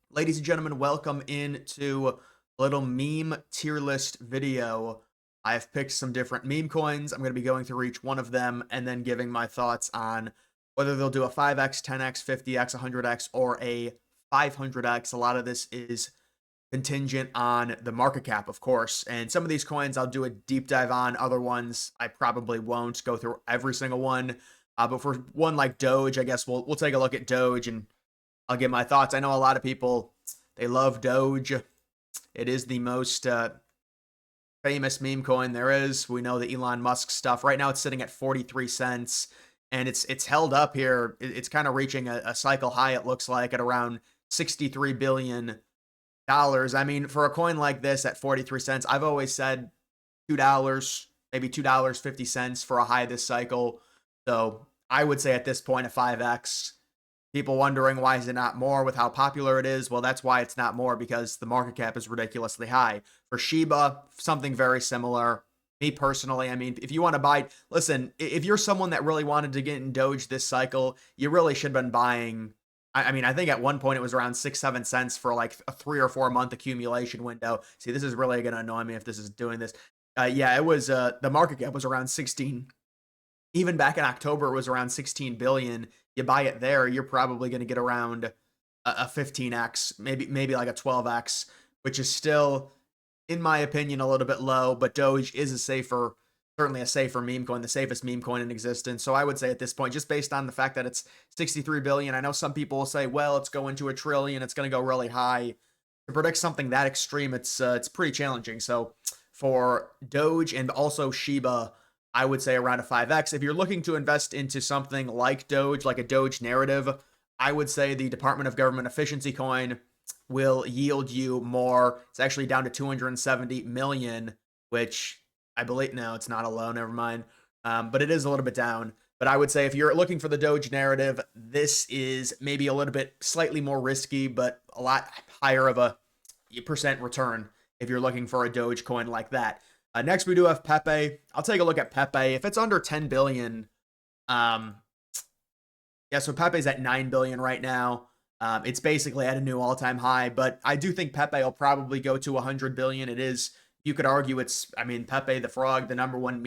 Ladies and gentlemen, welcome into a little meme tier list video. I have picked some different meme coins. I'm going to be going through each one of them and then giving my thoughts on whether they'll do a 5x, 10x, 50x, 100x, or a 500x. A lot of this is contingent on the market cap, of course. And some of these coins I'll do a deep dive on. Other ones I probably won't go through every single one. But for one like Doge, I guess we'll take a look at Doge and I'll give my thoughts. I know a lot of people, they love Doge. It is the most famous meme coin there is. We know the Elon Musk stuff. Right now it's sitting at 43 cents and it's held up here. It's kind of reaching a cycle high, it looks like, at around $63 billion. I mean, for a coin like this at 43 cents, I've always said $2, maybe $2.50 for a high this cycle. So I would say at this point a 5x. People wondering why is it not more with how popular it is? Well, that's why it's not more, because the market cap is ridiculously high. For Shiba, something very similar. Me personally, I mean, if you want to buy, listen, if you're someone that really wanted to get in Doge this cycle, you really should have been buying. I mean, I think at one point it was around 6-7 cents for like a 3 or 4 month accumulation window. See, this is really going to annoy me if this is doing this. Yeah, it was, the market cap was around 16. Even back in October, it was around 16 billion. You buy it there, you're probably going to get around a 15x, maybe like a 12x, which is still, in my opinion, a little bit low. But Doge is certainly a safer meme coin, the safest meme coin in existence. So I would say at this point, just based on the fact that it's 63 billion, I know some people will say, well, it's going to a trillion, it's going to go really high. To predict something that extreme, it's pretty challenging. So for Doge and also Shiba, I would say around a 5x. If you're looking to invest into something like Doge, like a Doge narrative, I would say the Department of Government Efficiency coin will yield you more. It's actually down to 270 million, which I believe, no, it's not a low, never mind. But it is a little bit down. But I would say if you're looking for the Doge narrative, this is maybe a little bit slightly more risky, but a lot higher of a percent return if you're looking for a Doge coin like that. Next, we do have Pepe. I'll take a look at Pepe. If it's under 10 billion, yeah, so Pepe's at 9 billion right now. It's basically at a new all-time high, but I do think Pepe will probably go to 100 billion. It is, you could argue it's, I mean, Pepe the Frog, the number one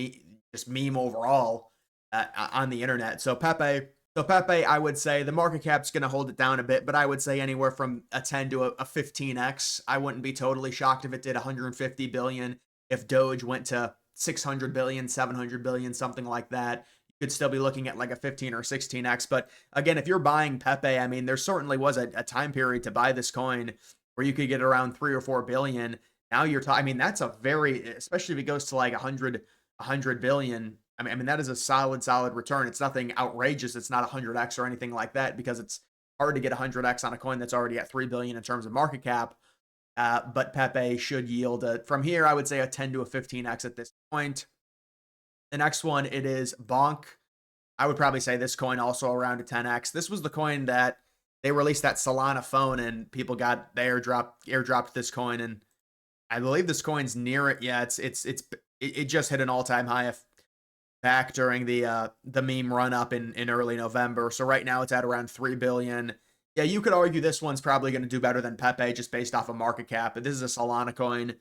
just meme overall on the internet. So Pepe, I would say the market cap's going to hold it down a bit, but I would say anywhere from a 10 to a 15x. I wouldn't be totally shocked if it did 150 billion. If Doge went to 600 billion, 700 billion, something like that, you could still be looking at like a 15 or 16x. But again, if you're buying Pepe, I mean, there certainly was a time period to buy this coin where you could get around 3 or 4 billion. Now you're talking, I mean, that's a very, especially if it goes to like 100 billion. I mean, that is a solid return. It's nothing outrageous. It's not 100x or anything like that, because it's hard to get 100x on a coin that's already at 3 billion in terms of market cap. But Pepe should yield from here, I would say a 10 to a 15x at this point. The next one, it is Bonk. I would probably say this coin also around a 10x. This was the coin that they released that Solana phone and people got the airdropped this coin, and I believe this coin's near it. Yeah, it just hit an all-time high back during the meme run up in early November. So right now it's at around 3 billion. Yeah, you could argue this one's probably going to do better than Pepe just based off of market cap. But this is a Solana coin.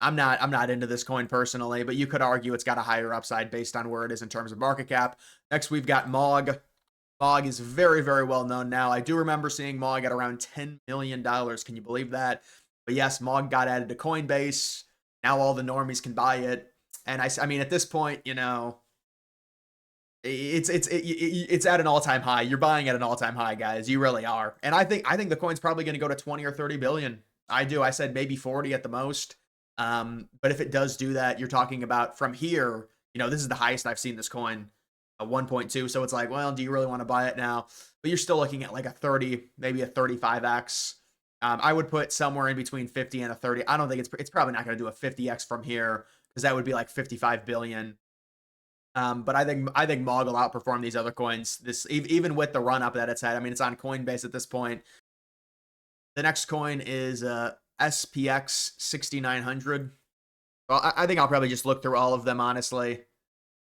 I'm not into this coin personally, but you could argue it's got a higher upside based on where it is in terms of market cap. Next, we've got Mog. Mog is very, very well known now. I do remember seeing Mog at around $10 million. Can you believe that? But yes, Mog got added to Coinbase. Now all the normies can buy it. And I mean, at this point, you know, it's at an all-time high. You're buying at an all-time high, guys. You really are. And I think the coin's probably going to go to 20 or 30 billion. I do. I said maybe 40 at the most. But if it does do that, you're talking about from here, you know, this is the highest I've seen this coin, 1.2. So it's like, well, do you really want to buy it now? But you're still looking at like a 30, maybe a 35x. I would put somewhere in between 50 and a 30. I don't think it's probably not going to do a 50x from here, because that would be like 55 billion. But I think Mog will outperform these other coins. Even with the run up that it's had. I mean, it's on Coinbase at this point. The next coin is SPX 6900. Well, I think I'll probably just look through all of them, honestly.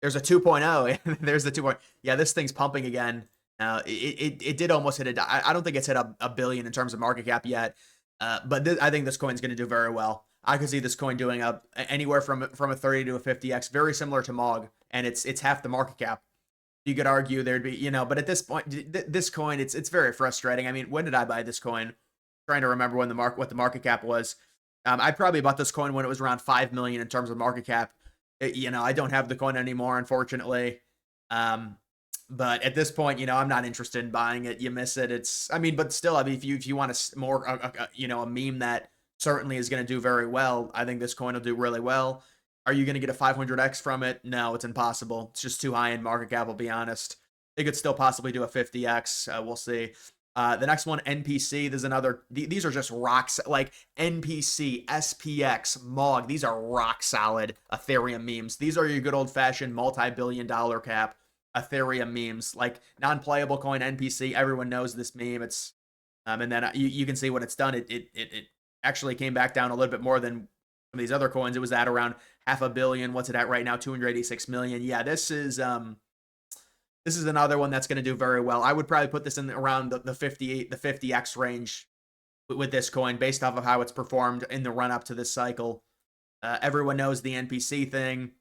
There's a 2.0. There's the 2.0. Yeah, this thing's pumping again. It did almost hit I don't think it's hit a billion in terms of market cap yet, but I think this coin's going to do very well. I could see this coin doing anywhere from a 30 to a 50x, very similar to Mog, and it's half the market cap. You could argue there'd be, but at this point, this coin, it's very frustrating. I mean, when did I buy this coin? Trying to remember when what the market cap was. I probably bought this coin when it was around 5 million in terms of market cap. I don't have the coin anymore, unfortunately. But at this point, I'm not interested in buying it. You miss it. But still, if you want a meme that certainly is going to do very well, I think this coin will do really well. Are you going to get a 500x from it? No, it's impossible. It's just too high in market cap, I'll be honest. It could still possibly do a 50x. We'll see. The next one, NPC. There's another. These are just rocks. Like NPC, SPX, Mog. These are rock solid Ethereum memes. These are your good old fashioned multi-billion-dollar cap Ethereum memes. Like non-playable coin NPC. Everyone knows this meme. It's and then you can see what it's done. It actually came back down a little bit more than some of these other coins. It was at around $500 million. What's it at right now? 286 million. Yeah, this is another one that's going to do very well. I would probably put this in around the 50x range with this coin based off of how it's performed in the run up to this cycle. Everyone knows the NPC thing.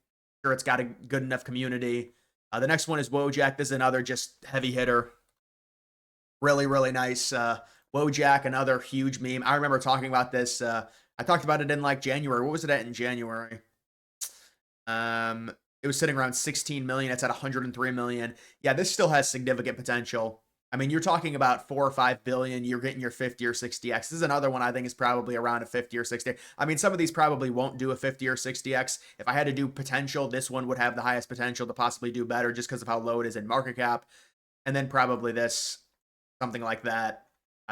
Sure, it's got a good enough community. The next one is Wojack. This is another just heavy hitter. Really, really nice. Wojack, another huge meme. I remember talking about this. I talked about it in like January. What was it at in January? It was sitting around 16 million. It's at 103 million. Yeah, this still has significant potential. I mean, you're talking about 4 or 5 billion. You're getting your 50 or 60x. This is another one I think is probably around a 50 or 60. I mean, some of these probably won't do a 50 or 60x. If I had to do potential, this one would have the highest potential to possibly do better just because of how low it is in market cap. And then probably this, something like that.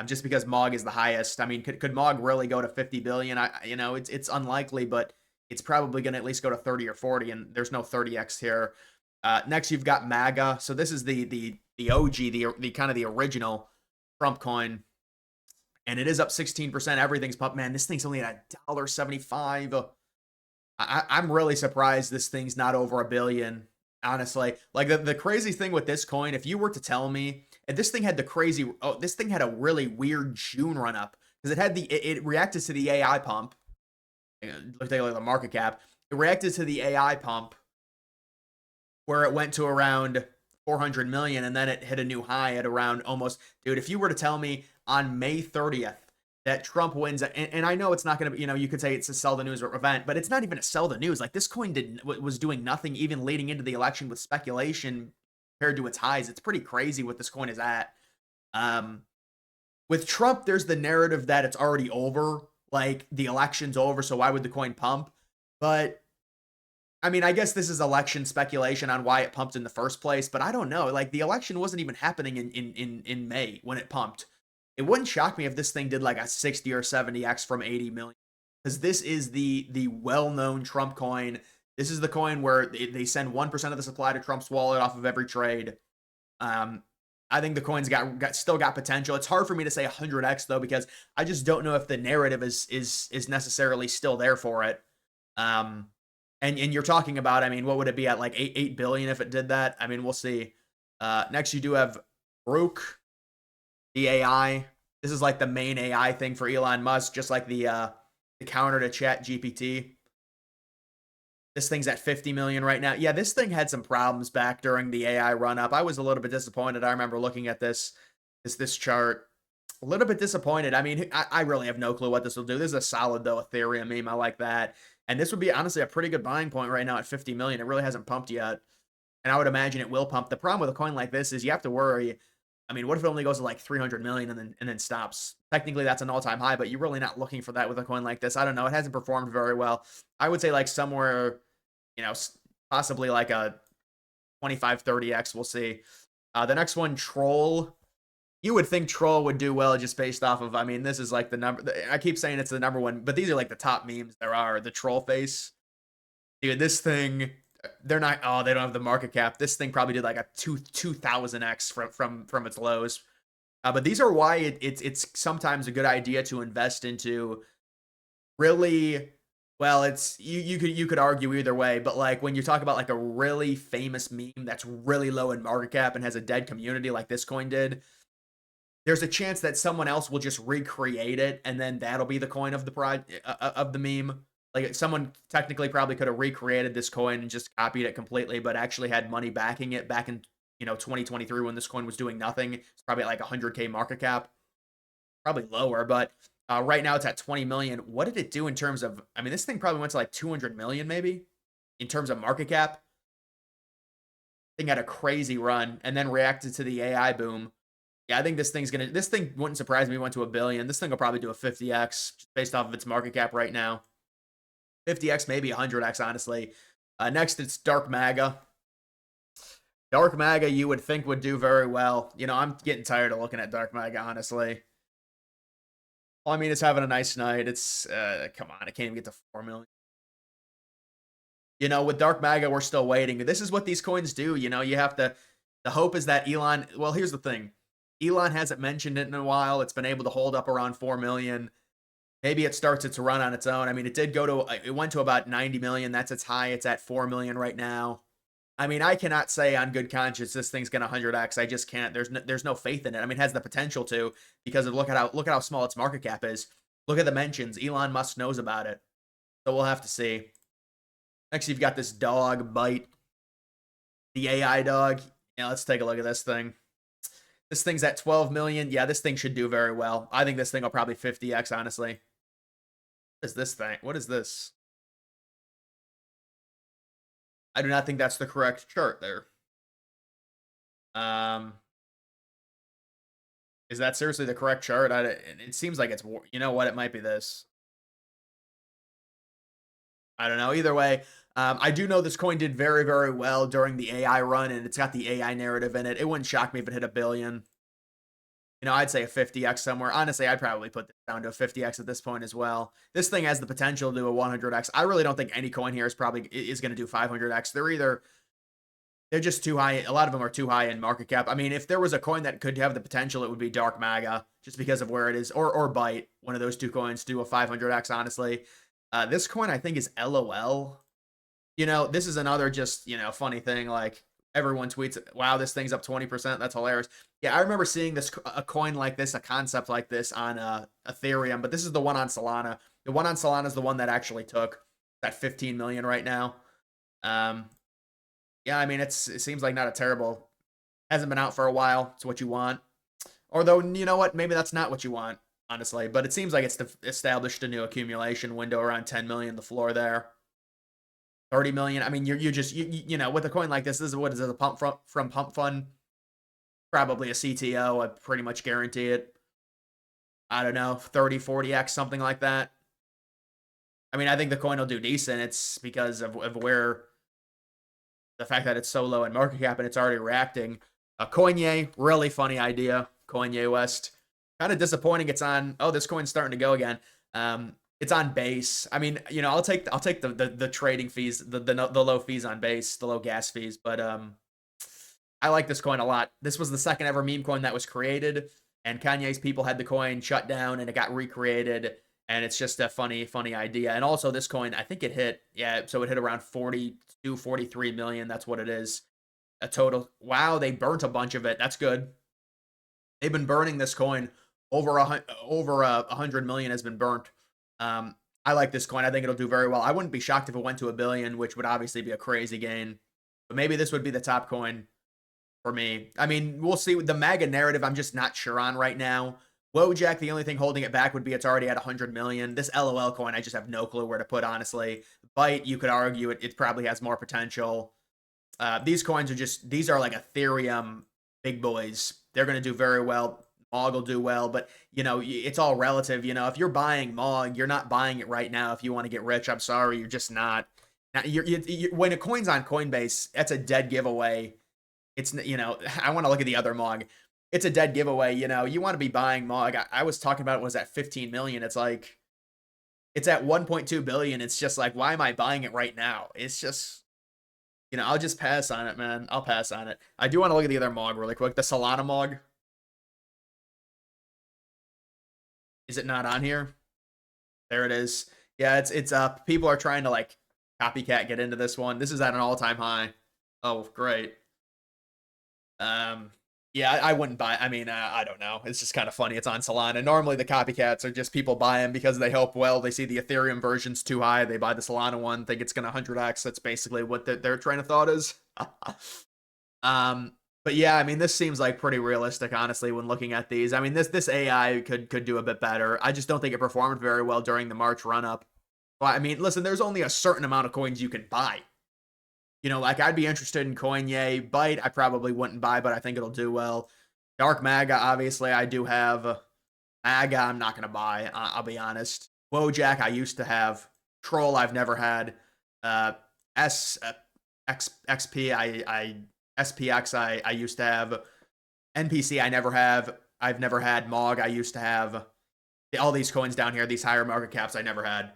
Just because Mog is the highest. I mean, could Mog really go to 50 billion? It's unlikely, but it's probably going to at least go to 30 or 40, and there's no 30x here. Next, you've got MAGA. So this is the OG, the kind of the original Trump coin, and it is up 16%. Everything's pumped. Man, this thing's only at $1.75. I'm really surprised this thing's not over $1 billion. Honestly, like the crazy thing with this coin, if you were to tell me, and this thing had this thing had a really weird June run up because it reacted to the AI pump. Look at the market cap. It reacted to the AI pump where it went to around 400 million and then it hit a new high at around almost, dude, if you were to tell me on May 30th that Trump wins, and I know it's not going to be, you could say it's a sell the news event, but it's not even a sell the news. Like this coin was doing nothing even leading into the election with speculation compared to its highs. It's pretty crazy what this coin is at. With Trump, there's the narrative that it's already over. Like the election's over, so why would the coin pump? But I mean, I guess this is election speculation on why it pumped in the first place, but I don't know. Like the election wasn't even happening in May when it pumped. It wouldn't shock me if this thing did like a 60 or 70x from 80 million. Because this is the well-known Trump coin. This is the coin where they send 1% of the supply to Trump's wallet off of every trade. I think the coin's still got potential. It's hard for me to say 100x though, because I just don't know if the narrative is necessarily still there for it. And you're talking about, I mean, what would it be at, like 8 billion if it did that? I mean, we'll see. Next you do have Rook, the AI. This is like the main AI thing for Elon Musk, just like the counter to Chat GPT. This thing's at 50 million right now. Yeah, this thing had some problems back during the AI run up. I was a little bit disappointed. I remember looking at this chart. A little bit disappointed. I mean, I really have no clue what this will do. This is a solid though Ethereum meme. I like that. And this would be honestly a pretty good buying point right now at 50 million. It really hasn't pumped yet. And I would imagine it will pump. The problem with a coin like this is you have to worry. I mean, what if it only goes to like 300 million and then stops? Technically, that's an all-time high, but you're really not looking for that with a coin like this. I don't know. It hasn't performed very well. I would say like somewhere, possibly like a 25, 30x. We'll see. The next one, Troll. You would think Troll would do well just based off of, I mean, this is like the number. I keep saying it's the number one, but these are like the top memes there are. The Troll face. Dude, this thing, they don't have the market cap. This thing probably did like a 2000x from its lows. But these are why it's sometimes a good idea to invest into really Well, it's you could argue either way, but like when you talk about like a really famous meme that's really low in market cap and has a dead community like this coin did, there's a chance that someone else will just recreate it and then that'll be the coin of the of the meme. Like someone technically probably could have recreated this coin and just copied it completely, but actually had money backing it back in 2023 when this coin was doing nothing. It's probably at like 100K market cap, probably lower, but right now it's at 20 million. What did it do in terms of? I mean, this thing probably went to like 200 million maybe in terms of market cap. Thing had a crazy run and then reacted to the AI boom. Yeah, I think this thing wouldn't surprise me, went to a billion. This thing will probably do a 50x just based off of its market cap right now. 50x, maybe 100x, honestly. Next, it's Dark Maga. Dark Maga, you would think would do very well. I'm getting tired of looking at Dark Maga, honestly. Well, I mean, it's having a nice night. It's, come on, I can't even get to 4 million. With Dark Maga, we're still waiting. This is what these coins do. You have to, the hope is that Elon, well, here's the thing. Elon hasn't mentioned it in a while. It's been able to hold up around 4 million. Maybe it starts its run on its own. I mean, it went to about 90 million. That's its high. It's at 4 million right now. I mean, I cannot say on good conscience this thing's gonna 100x. I just can't. There's no faith in it. I mean, it has the potential to because of look at how small its market cap is. Look at the mentions. Elon Musk knows about it, so we'll have to see. Next, you've got this dog bite, the AI dog. Yeah, let's take a look at this thing. This thing's at 12 million. Yeah, this thing should do very well. I think this thing will probably 50x. Honestly, what is this thing? What is this? I do not think that's the correct chart there. Is that seriously the correct chart? It seems like it's, you know what? It might be this. I don't know. Either way, I do know this coin did very, very well during the AI run, and it's got the AI narrative in it. It wouldn't shock me if it hit a billion. I'd say a 50x somewhere. Honestly, I'd probably put this down to a 50x at this point as well. This thing has the potential to do a 100x. I really don't think any coin here is going to do 500x. They're just too high. A lot of them are too high in market cap. I mean, if there was a coin that could have the potential, it would be Dark Maga, just because of where it is, or Byte. One of those two coins do a 500x. Honestly, this coin I think is LOL. This is another just funny thing. Like everyone tweets, "Wow, this thing's up 20%. That's hilarious." Yeah, I remember seeing a coin like this, a concept like this on Ethereum, but this is the one on Solana. The one on Solana is the one that actually took that 15 million right now. Yeah, I mean, it seems like not a terrible. Hasn't been out for a while. It's what you want. Although, you know what? Maybe that's not what you want, honestly. But it seems like it's established a new accumulation window around 10 million, the floor there. 30 million. I mean, you just, with a coin like this is what is it, a pump from Pump Fund? Probably a CTO. I pretty much guarantee it. I don't know, 30, 40x, something like that. I mean, I think the coin will do decent. It's because of where the fact that it's so low in market cap and it's already reacting. Coinye, really funny idea. Coinye West. Kind of disappointing. It's on. Oh, this coin's starting to go again. It's on base. I mean, I'll take the trading fees, the low fees on base, the low gas fees. But I like this coin a lot. This was the second ever meme coin that was created, and Kanye's people had the coin shut down, and it got recreated. And it's just a funny idea. And also this coin, I think it hit, so it hit around 42, 43 million. That's what it is. A total. Wow, they burnt a bunch of it. That's good. They've been burning this coin. Over 100 million has been burnt. I like this coin. I think it'll do very well. I wouldn't be shocked if it went to a billion, which would obviously be a crazy gain. But maybe this would be the top coin for me. I mean, we'll see. The MAGA narrative, I'm just not sure on right now. Wojack, the only thing holding it back would be it's already at 100 million. This LOL coin, I just have no clue where to put, honestly. Byte, you could argue it probably has more potential. These coins these are like Ethereum big boys. They're going to do very well. Mog will do well, but, it's all relative. If you're buying Mog, you're not buying it right now if you want to get rich. I'm sorry, you're just not. When a coin's on Coinbase, that's a dead giveaway. It's, I want to look at the other Mog. It's a dead giveaway. You want to be buying Mog. I was talking about it was at 15 million. It's like, it's at 1.2 billion. It's just like, why am I buying it right now? It's just, I'll just pass on it, man. I'll pass on it. I do want to look at the other Mog really quick. The Solana Mog. Is it not on here? There it is. Yeah, it's up. People are trying to like copycat get into this one. This is at an all-time high. Oh, great. Um, yeah, I wouldn't buy. I mean, I don't know. It's just kind of funny. It's on Solana. Normally, the copycats are just people buy them because they hope. Well, they see the Ethereum version's too high. They buy the Solana one, think it's gonna 100x. That's basically what their train of thought is. um, but yeah, I mean, this seems like pretty realistic, honestly, when looking at these. I mean, this AI could do a bit better. I just don't think it performed very well during the March run up. Well, I mean, listen, there's only a certain amount of coins you can buy. You know, like I'd be interested in Coinye. Byte, I probably wouldn't buy, but I think it'll do well. Dark Maga, obviously, I do have. Maga, I'm not going to buy. I'll be honest. Wojack, I used to have. Troll, I've never had. S X XP, SPX, I used to have. NPC, I never have. I've never had. Mog, I used to have. All these coins down here, these higher market caps, I never had.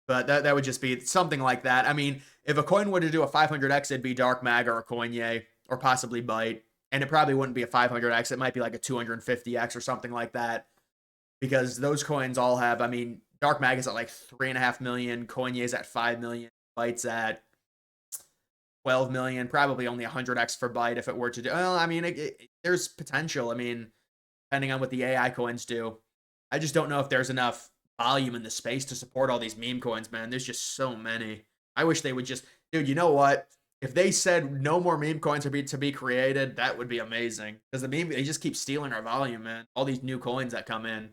But that would just be something like that. I mean, if a coin were to do a 500x, it'd be Dark Mag or a Coinye or possibly Byte. And it probably wouldn't be a 500x. It might be like a 250x or something like that. Because those coins all have, I mean, Dark Mag is at like 3.5 million. Coinye is at 5 million. Byte's at 12 million. Probably only 100x for Byte if it were to do. Well, I mean, there's potential. I mean, depending on what the AI coins do. I just don't know if there's enough volume in the space to support all these meme coins, man. There's just so many. I wish they would just, dude, you know what? If they said no more meme coins to be created, that would be amazing. Because the meme, they just keep stealing our volume, man. All these new coins that come in.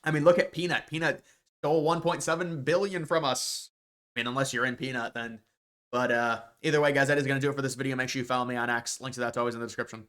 I mean, look at Peanut. Peanut stole 1.7 billion from us. I mean, unless you're in Peanut, then. But either way, guys, that is going to do it for this video. Make sure you follow me on X. Links to that's always in the description.